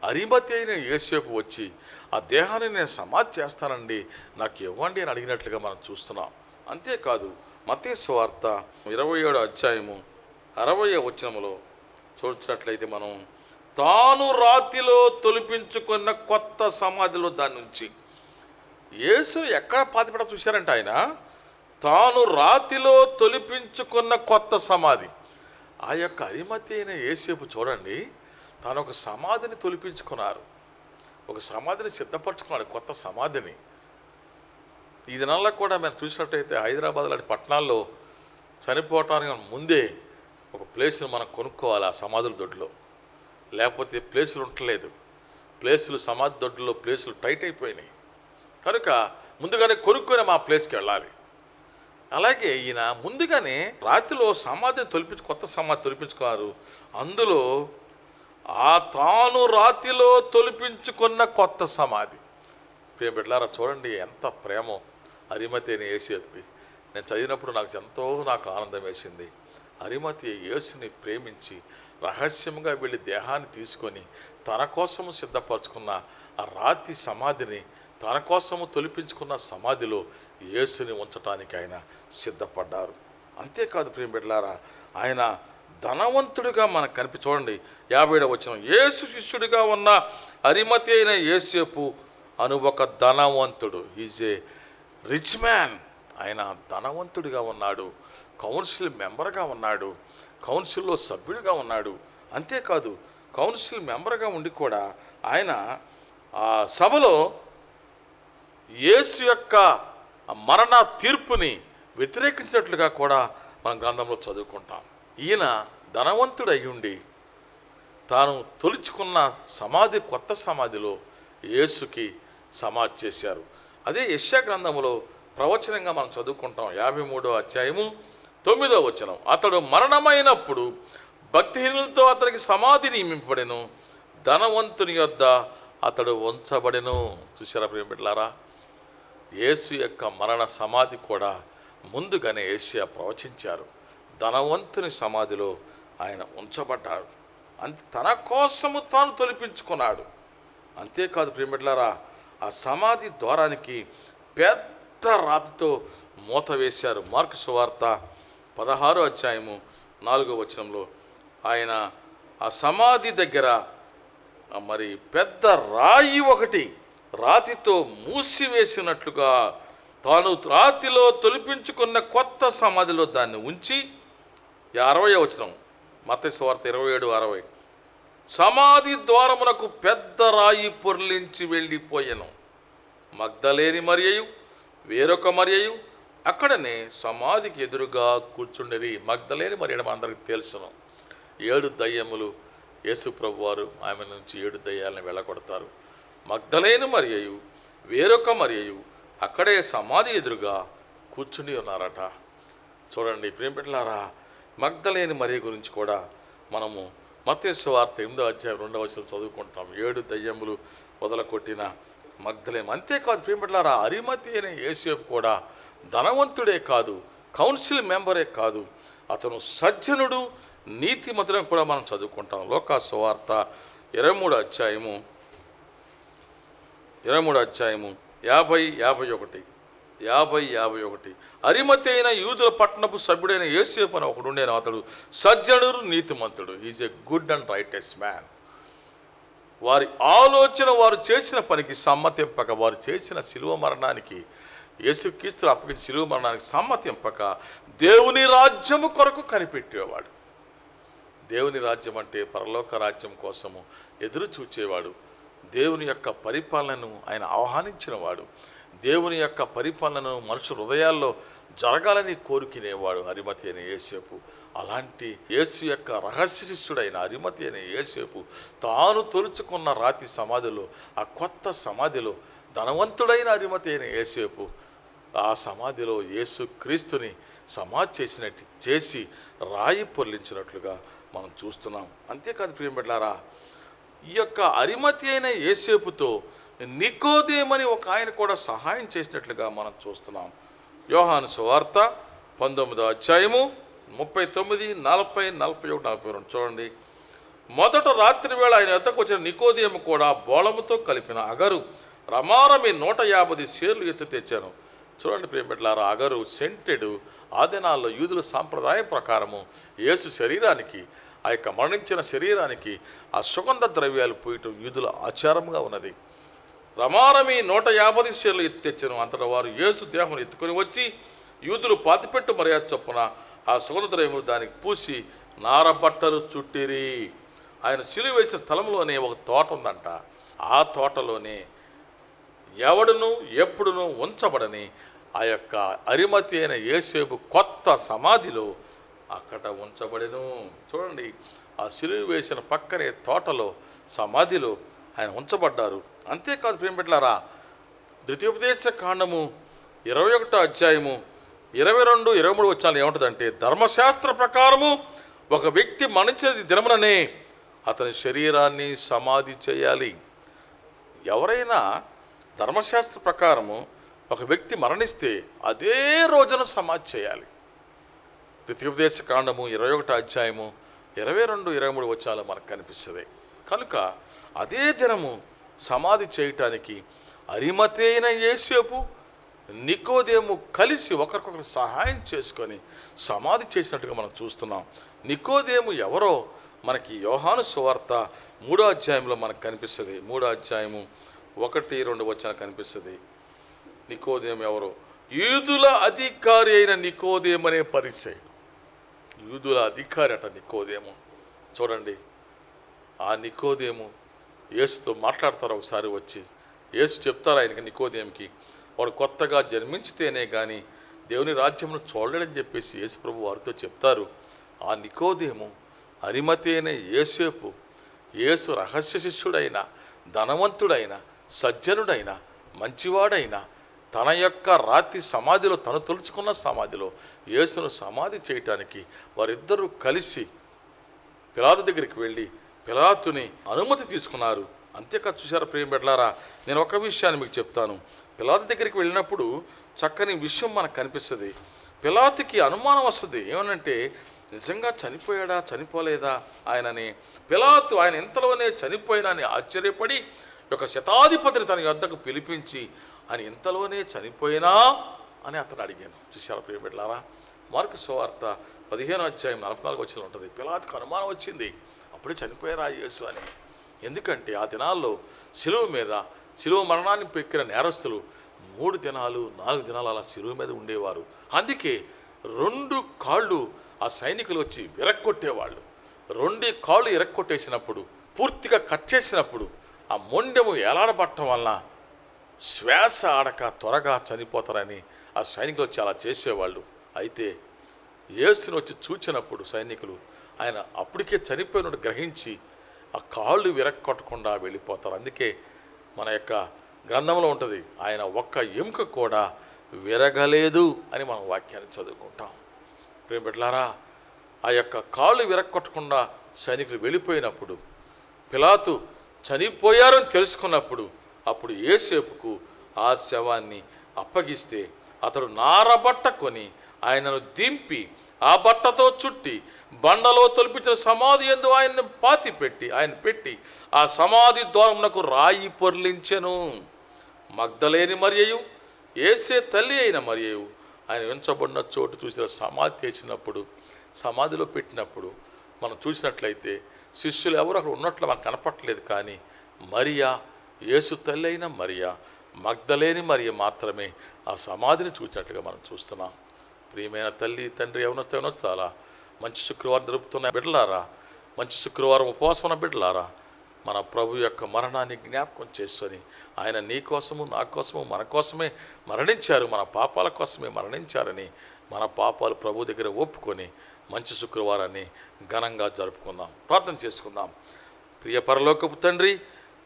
అరిమతి అయిన యేసేపు వచ్చి ఆ దేహాన్ని నేను సమాధి చేస్తానండి, నాకు ఇవ్వండి అని అడిగినట్లుగా మనం చూస్తున్నాం. అంతేకాదు మత్తయి సువార్త 27వ అధ్యాయము 60వ వచనములో చూసినట్లయితే మనం తాను రాతిలో తొలిపించుకున్న కొత్త సమాధిలో దాని నుంచి యేసు ఎక్కడ పాతిపెట్ట చూశారంటే ఆయన తాను రాతిలో తొలిపించుకున్న కొత్త సమాధి. ఆ యొక్క అరిమతి అయిన యేసేపు చూడండి, తాను ఒక సమాధిని తొలిపించుకున్నారు, ఒక సమాధిని సిద్ధపరచుకున్నాడు, కొత్త సమాధిని. ఈ దినాల్లో కూడా మేము చూసినట్టయితే హైదరాబాద్ లాంటి పట్టణాల్లో చనిపోవటానికి ముందే ఒక ప్లేస్ను మనం కొనుక్కోవాలి ఆ సమాధుల దొడ్లో, లేకపోతే ప్లేసులు ఉండలేదు. ప్లేసులు సమాధి దొడ్లో ప్లేసులు టైట్ అయిపోయినాయి కనుక ముందుగానే కొనుక్కొని మా ప్లేస్కి వెళ్ళాలి. అలాగే ఈయన ముందుగానే రాతిలో సమాధిని కొత్త సమాధి తొలిపించుకున్నారు. అందులో తాను రాతిలో తొలిపించుకున్న కొత్త సమాధి. ప్రేమ బిడ్డలారా చూడండి ఎంత ప్రేమో అరిమతి అయిన యేసేపుకి. నేను చదివినప్పుడు నాకు ఆనందం వేసింది. అరిమతి యేసుని ప్రేమించి రహస్యంగా వెళ్ళి దేహాన్ని తీసుకొని తన కోసము సిద్ధపరచుకున్న ఆ రాతి సమాధిని, తన కోసము తొలిపించుకున్న సమాధిలో యేసుని ఉంచటానికి ఆయన సిద్ధపడ్డారు. అంతేకాదు ప్రేమ బిడ్డలారా, ఆయన ధనవంతుడిగా మనకు చూడండి 57వ వచనం, యేసు శిష్యుడిగా ఉన్న అరిమతి అయిన యేసేపు ఒక ధనవంతుడు. Is a rich man. ఆయన ధనవంతుడిగా ఉన్నాడు, కౌన్సిల్ మెంబర్గా ఉన్నాడు, కౌన్సిల్లో సభ్యుడిగా ఉన్నాడు. అంతేకాదు కౌన్సిల్ మెంబర్గా ఉండి కూడా ఆయన ఆ సభలో యేసు యొక్క మరణ తీర్పుని వ్యతిరేకించినట్లుగా కూడా మనం గ్రంథంలో చదువుకుంటాం. ఈయన ధనవంతుడు అయ్యుండి తాను తొలుచుకున్న సమాధి, కొత్త సమాధిలో యేసుకి సమాధి చేశారు. అదే యెషయా గ్రంథంలో ప్రవచనంగా మనం చదువుకుంటాం. 53వ అధ్యాయము 9వ వచనం, అతడు మరణమైనప్పుడు భక్తిహీనులతో అతనికి సమాధి నియమింపబడెను, ధనవంతుని యొద్ద అతడు ఉంచబడెను. చూసారా ప్రియ బిడ్డలారా, యేసు యొక్క మరణ సమాధి కూడా ముందుగానే యెషయా ప్రవచించారు. ధనవంతుని సమాధిలో ఆయన ఉంచబడ్డారు. తన కోసము తాను తొలిపించుకున్నాడు. అంతేకాదు ప్రియ బిడ్డలారా, ఆ సమాధి ద్వారానికి పెద్ద రాతితో మూత వేశారు. మార్కు సువార్త 16వ అధ్యాయము 4వ వచనంలో ఆయన ఆ సమాధి దగ్గర మరి పెద్ద రాయి ఒకటి రాతితో మూసివేసినట్లుగా తాను రాతిలో తొలిపించుకున్న కొత్త సమాధిలో దాన్ని ఉంచి 60వ వచనం మత్తయి సువార్త 27:60, సమాధి ద్వారమునకు పెద్ద రాయి పొర్లించి వెళ్ళిపోయెను. మగ్దలేని మరియయు వేరొక మరియయు అక్కడనే సమాధికి ఎదురుగా కూర్చుండిరి. మగ్దలేని మరియ అందరికి తెలుసును. 7 దయ్యములు యేసు ప్రభు వారు ఆమె నుంచి 7 దయ్యాలను వెళ్ళగొడతారు. మగ్దలేని మరియయు వేరొక మరియయు అక్కడే సమాధి ఎదురుగా కూర్చుని ఉన్నారట. చూడండి ప్రియ బిడ్డలారా, మగ్దలేని మరియ గురించి కూడా మనము మత్తయి సువార్త 8వ అధ్యాయం 2వ వచనం చదువుకుంటాం. 7 దయ్యములు వదలకొట్టిన మగ్దలేని. అంతేకాదు ప్రియ బిడ్డలారా, అరిమతి అయిన యేసేపు కూడా ధనవంతుడే కాదు, కౌన్సిల్ మెంబరే కాదు, అతను సజ్జనుడు, నీతిమంతుడు కూడా మనం చదువుకుంటాం. లోకా సువార్త 23వ అధ్యాయము 50-51 అరిమతి అయిన యూదుల పట్టణపు సభ్యుడైన యేసేపు అని ఒకడు ఉండేను. అతడు సజ్జనుడు, నీతిమంతుడు. Is a good and righteous man. వారి ఆలోచన వారు చేసిన పనికి సమ్మతింపక, వారు చేసిన శిలువ మరణానికి, యేసుక్రీస్తును అప్పగించిన శిలువ మరణానికి సమ్మతింపక దేవుని రాజ్యము కొరకు కనిపెట్టేవాడు. దేవుని రాజ్యం అంటే పరలోక రాజ్యం కోసము ఎదురు చూచేవాడు. దేవుని యొక్క పరిపాలనను ఆయన ఆహ్వానించినవాడు. దేవుని యొక్క పరిపాలనను మనుషుల హృదయాల్లో జరగాలని కోరుకునేవాడు అరిమతి అయిన యేసేపు. అలాంటి యేసు యొక్క రహస్య శిష్యుడైన అరిమతి అయిన యేసేపు తాను తొలుచుకున్న రాతి సమాధిలో, ఆ కొత్త సమాధిలో ధనవంతుడైన అరిమతి అయిన యేసేపు ఆ సమాధిలో యేసు క్రీస్తుని సమాధి చేసి రాయి పొర్లించినట్లుగా మనం చూస్తున్నాం. అంతేకాదు ప్రియ బిడ్డలారా, ఈ యొక్క అరిమతి అయిన యేసేపుతో నికోదేమని ఒక ఆయన కూడా సహాయం చేసినట్లుగా మనం చూస్తున్నాం. యోహాను సువార్త 19వ అధ్యాయము 39, 40, 41, 42 చూడండి. మొదట రాత్రి వేళ ఆయన ఎద్దకు వచ్చిన నికోదేము కూడా బోళముతో కలిపిన అగరు రమారమి 150 షేర్లు ఎత్తు తెచ్చాను. చూడండి ప్రియమిట్లారా, అగరు సెంటెడు ఆ దినాల్లో యూదుల సాంప్రదాయం ప్రకారము యేసు శరీరానికి, ఆ యొక్క మరణించిన శరీరానికి ఆ సుగంధ ద్రవ్యాలు పోయటం యూదుల ఆచారంగా ఉన్నది. రమారమి 150 షేర్లు ఎత్తి తెచ్చాను. అంతటా వారు యేసు దేహం ఎత్తుకొని వచ్చి యూదులు పాతిపెట్టు మర్యాద చొప్పున ఆ సుగంధ ద్రవ్యములు దానికి పూసి నారబట్టలు చుట్టిరి. ఆయన సిలువ వేసిన స్థలంలోనే ఒక తోట ఉందంట. ఆ తోటలోనే ఎవడును ఎప్పుడును ఉంచబడని ఆ యొక్క అరిమతి అయిన యేసేపు కొత్త సమాధిలో అక్కడ ఉంచబడెను. చూడండి, ఆ సిలువ వేసిన పక్కనే తోటలో సమాధిలో ఆయన ఉంచబడ్డారు. అంతేకాదు ప్రియమిట్లారా, ద్వితీయోపదేశ కాండము 21వ అధ్యాయము 22, 23 వచనాలు ఏముంటుందంటే, ధర్మశాస్త్ర ప్రకారము ఒక వ్యక్తి మరణించిన దినముననే అతని శరీరాన్ని సమాధి చేయాలి. ఎవరైనా ధర్మశాస్త్ర ప్రకారము ఒక వ్యక్తి మరణిస్తే అదే రోజున సమాధి చేయాలి. ద్వితీయోపదేశ కాండము 21వ అధ్యాయము 22, 23 వచనాలు మనకు కనిపిస్తుంది. కనుక అదే దినము సమాధి చేయటానికి అరిమతి అయిన యేసేపు, నికోదేము కలిసి ఒకరికొకరు సహాయం చేసుకొని సమాధి చేసినట్టుగా మనం చూస్తున్నాం. నికోదేము ఎవరో మనకి యోహాను సువార్త 3వ అధ్యాయంలో మనకు కనిపిస్తుంది. 3వ అధ్యాయము 1, 2 వచనాలు కనిపిస్తుంది. నికోదేము ఎవరో? యూదుల అధికారి అయిన నికోదేము అనే పరిచయం. యూదుల అధికారి అట నికోదేము. చూడండి, ఆ నికోదేము యేసుతో మాట్లాడతారు. ఒకసారి వచ్చి యేసు చెప్తారు ఆయనకి, నికోదేముకి, వాడు కొత్తగా జన్మించితేనే కానీ దేవుని రాజ్యమును చూడలేడని చెప్పేసి యేసు ప్రభు వారితో చెప్తారు. ఆ నికోదేము అరిమతి అయిన యేసేపు, యేసు రహస్య శిష్యుడైన, ధనవంతుడైన, సజ్జనుడైన, మంచివాడైన, తన యొక్క రాతి సమాధిలో, తను తొలుచుకున్న సమాధిలో యేసును సమాధి చేయటానికి వారిద్దరూ కలిసి పిలాతు దగ్గరికి వెళ్ళి పిలాతుని అనుమతి తీసుకున్నారు. అంతేకాదు చూసారా ప్రియమిట్లారా, నేను ఒక విషయాన్ని మీకు చెప్తాను. పిలాతు దగ్గరికి వెళ్ళినప్పుడు చక్కని విషయం మనకు కనిపిస్తుంది. పిలాతుకి అనుమానం వస్తుంది. ఏమనంటే, నిజంగా చనిపోయాడా చనిపోలేదా ఆయనని. పిలాతు ఆయన ఇంతలోనే చనిపోయినా అని ఆశ్చర్యపడి ఒక శతాధిపతిని తన యొద్దకు పిలిపించి, ఆయన ఇంతలోనే చనిపోయినా అని అతను అడిగాను. చూసారా ప్రియమిట్లారా, మార్కు సువార్త 15వ అధ్యాయం 44 వచనం ఉంటుంది. పిలాతుకు అనుమానం వచ్చింది, అప్పుడే చనిపోయారా యేసు అని. ఎందుకంటే ఆ దినాల్లో శిలువ మరణాన్ని పెక్కిన నేరస్తులు 3 దినాలు 4 దినాలు అలా శిలువ మీద ఉండేవారు. అందుకే 2 కాళ్ళు ఆ సైనికులు వచ్చి విరక్కొట్టేవాళ్ళు. 2 కాళ్ళు ఇరక్కొట్టేసినప్పుడు, పూర్తిగా కట్ చేసినప్పుడు ఆ మొండెము ఏలాడబట్టడం వలన శ్వాస ఆడక త్వరగా చనిపోతారని ఆ సైనికులు చాలా చేసేవాళ్ళు. అయితే యేసుని వచ్చి చూచినప్పుడు సైనికులు ఆయన అప్పటికే చనిపోయినట్టు గ్రహించి ఆ కాళ్ళు విరక్కొట్టకుండా వెళ్ళిపోతారు. అందుకే మన యొక్క గ్రంథంలో ఉంటుంది, ఆయన ఒక్క ఎముక కూడా విరగలేదు అని మనం వాక్యాన్ని చదువుకుంటాం. ప్రియమిట్లారా, ఆ యొక్క కాళ్ళు విరక్కొట్టకుండా సైనికులు వెళ్ళిపోయినప్పుడు, పిలాతు చనిపోయారని తెలుసుకున్నప్పుడు, అప్పుడు యేసేపుకు ఆ శవాన్ని అప్పగిస్తే అతడు నారబట్ట కొని ఆయనను దింపి ఆ బట్టతో చుట్టి బండలో తొలిపించిన సమాధి యందు ఆయన్ని ఆయన పెట్టి ఆ సమాధి ద్వారమునకు రాయి పొర్లించెను. మగ్దలేని మరియయు, యేసే తల్లి అయిన మరియయు ఆయన ఉంచబడిన చోటు చూసిన సమాధి చేసినప్పుడు, సమాధిలో పెట్టినప్పుడు మనం చూసినట్లయితే శిష్యులు ఎవరు అక్కడ ఉన్నట్లు మనకు కనపట్లేదు. కానీ మరియా, యేసు తల్లి అయిన మరియా, మగ్దలేని మరియ మాత్రమే ఆ సమాధిని చూసినట్లుగా మనం చూస్తున్నాం. ప్రియమైన తల్లి, తండ్రి, యవనస్తులా, మంచి శుక్రవారం జరుపుతున్న బిడ్డలారా, మంచి శుక్రవారం ఉపవాసం ఉన్న బిడ్డలారా, మన ప్రభు యొక్క మరణాన్ని జ్ఞాపకం చేసుకొని ఆయన నీ కోసము, నా కోసము, మన కోసమే మరణించారు, మన పాపాల కోసమే మరణించారని మన పాపాలు ప్రభు దగ్గర ఒప్పుకొని మంచి శుక్రవారాన్ని ఘనంగా జరుపుకుందాం. ప్రార్థన చేసుకుందాం. ప్రియ పరలోకపు తండ్రి,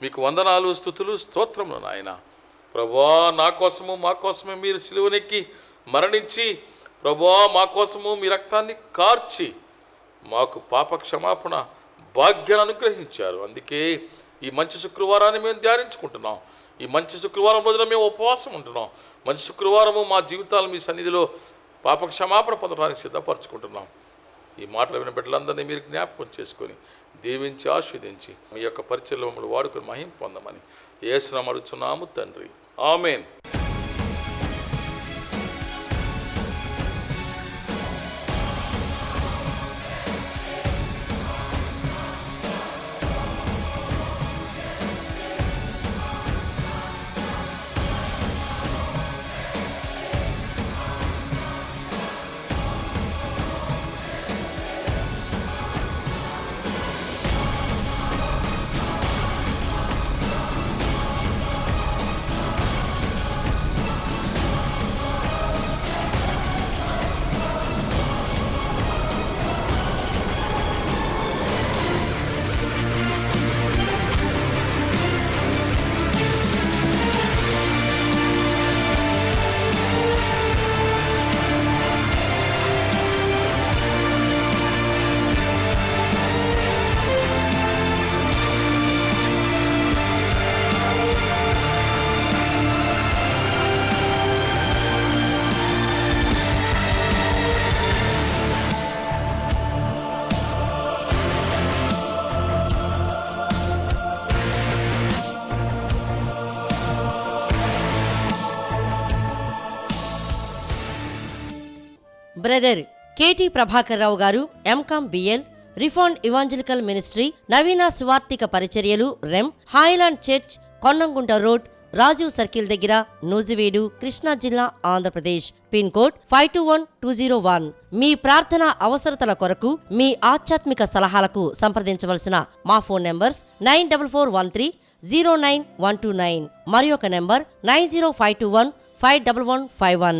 మీకు వందనాలు, స్తుతులు, స్తోత్రములు నాయన. ప్రభువా, నా కోసము, మా కోసమే మీరు సిలువనెక్కి మరణించి, ప్రభువా మా కోసము మీ రక్తాన్ని కార్చి మాకు పాప క్షమాపణ భాగ్యాన్ని అనుగ్రహించారు. అందుకే ఈ మంచి శుక్రవారాన్ని మేము ధ్యానించుకుంటున్నాం. ఈ మంచి శుక్రవారం రోజున మేము ఉపవాసం ఉంటున్నాం. మంచి శుక్రవారము మా జీవితాలు మీ సన్నిధిలో పాప క్షమాపణ పొందడానికి సిద్ధపరచుకుంటున్నాం. ఈ మాటలు విన్న బిడ్డలందరినీ మీరు జ్ఞాపకం చేసుకొని దీవించి ఆస్వాదించి మీ యొక్క పరిచయంలో మమ్మల్ని వాడుకొని మహిమ పొందమని యేసు నామమున అడుగుచున్నాము తండ్రి, ఆమేన్. బ్రదర్ కేటీ ప్రభాకర్ రావు గారు MCom BL, reformed evangelical ministry, నవీన సువార్తిక పరిచర్యలు, రెమ్, highland church, Konnangunta road, Rajiv circle దగ్గర, నూజివీడు, కృష్ణా జిల్లా, ఆంధ్రప్రదేశ్. Pin code 521201. మీ ప్రార్థన అవసరతల కొరకు మీ ఆధ్యాత్మిక సలహాలకు సంప్రదించవలసిన మా ఫోన్ నంబర్స్ 9441309129 మరి ఒక నంబర్ 90521511151.